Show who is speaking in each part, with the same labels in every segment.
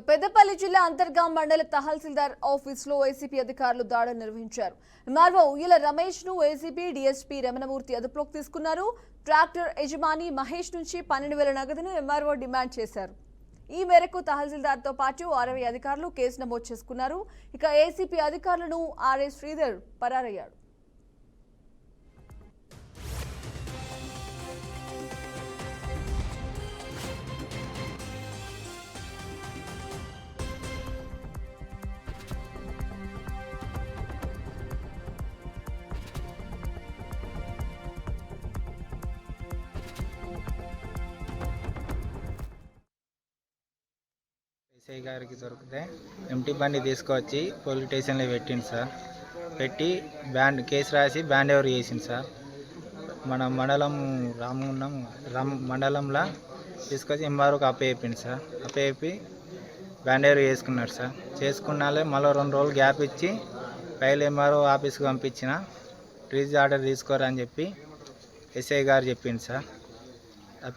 Speaker 1: పెద్దపల్లి జిల్లా అంతర్గాం మండల తహసీల్దార్ ఆఫీసులో ఏసీపీ అధికారులు దాడులు నిర్వహించారు. ఎంఆర్ఓ ఉయ్యల రమేష్ ను ఏసీపీ డీఎస్పీ రమణమూర్తి అదుపులోకి తీసుకున్నారు. ట్రాక్టర్ యజమాని మహేష్ నుంచి 12,000 నగదును ఎంఆర్ఓ డిమాండ్ చేశారు. ఈ మేరకు తహసీల్దార్తో పాటు 60 అధికారులు కేసు నమోదు చేసుకున్నారు. ఇక ఏసీపీ అధికారులను ఆర్ఏ శ్రీధర్ పరారయ్యాడు.
Speaker 2: ఎస్ఐ గారికి దొరికితే ఎంటీ బండి తీసుకొచ్చి పోలీస్ స్టేషన్లో పెట్టింది సార్. పెట్టి కేసు రాసి బ్యాండ్ ఓవర్ చేసింది సార్. మన మండలం మండలంలో తీసుకొచ్చి ఎంఆర్ఓకి అప్పచెప్పింది సార్. అప్పచెప్పి బ్యాండ్ ఓవర్ చేసుకున్నారు సార్. చేసుకున్నాలే మళ్ళీ 2 రోజులు గ్యాప్ ఇచ్చి ఫైల్ ఎంఆర్ఓ ఆఫీస్కి పంపించిన రిలీజ్ ఆర్డర్ తీసుకోరని చెప్పి ఎస్ఐ గారు చెప్పింది సార్.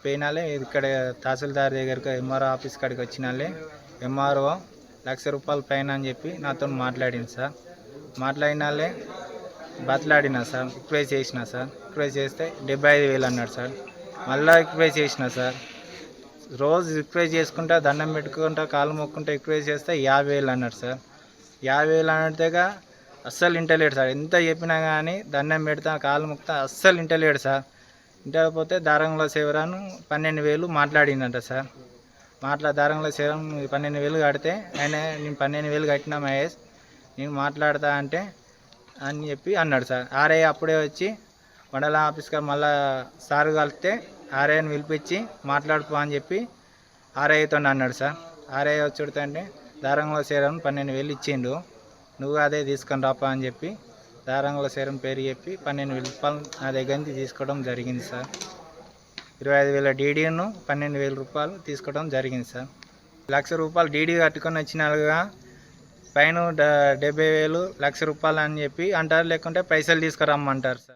Speaker 2: పోయినాలే ఇక్కడ తహసీల్దార్ దగ్గరికి ఎంఆర్ఓ ఆఫీస్ కాడికి వచ్చినాలే ఎంఆర్ఓ ₹1,00,000 పైన అని చెప్పి నాతో మాట్లాడింది సార్. మాట్లాడినాలే బతలాడినా సార్. రిక్వెస్ట్ చేసిన సార్. రిక్వెస్ట్ చేస్తే 75,000 అన్నాడు సార్. మళ్ళీ రిక్వెస్ట్ చేసిన సార్. రోజు రిక్వెస్ట్ చేసుకుంటా దండం పెట్టుకుంటా కాలు మొక్కుంటా రిక్వెస్ట్ చేస్తే 50,000 అన్నాడు సార్. 50,000 అన్నట్టుగా అస్సలు ఇంటలేడు సార్. ఎంత చెప్పినా కానీ దండం పెడతా కాలు మొక్తా అస్సలు ఇంటలేడు సార్. ఇంటకపోతే దారంలో శివరాను 12,000 మాట్లాడిందంట సార్. దారంలో శివరం 12,000 కడితే ఆయన నేను 12,000 కట్టినా మహేష్ నేను మాట్లాడతా అంటే అని చెప్పి అన్నాడు సార్. ఆర్ఐ అప్పుడే వచ్చి మండల ఆఫీస్గా మళ్ళా సార్ కలిస్తే ఆర్ఐని పిలిపించి మాట్లాడుకో అని చెప్పి ఆర్ఐతో అన్నాడు సార్. ఆర్ఐ వచ్చి అంటే దారంలో శివరం 12,000 ఇచ్చిండు, నువ్వు అదే తీసుకొని రాపా అని చెప్పి దారంలో శివరం పేరు చెప్పి 12,000 నా దగ్గర నుంచి తీసుకోవడం జరిగింది సార్. 25,000 డీడీను 12,000 తీసుకోవడం జరిగింది సార్. ₹1,00,000 డీడీ కట్టుకొని వచ్చినాలుగా పైన 70,000 ₹1,00,000 అని చెప్పి అంటారు. లేకుంటే పైసలు తీసుకురమ్మంటారు సార్.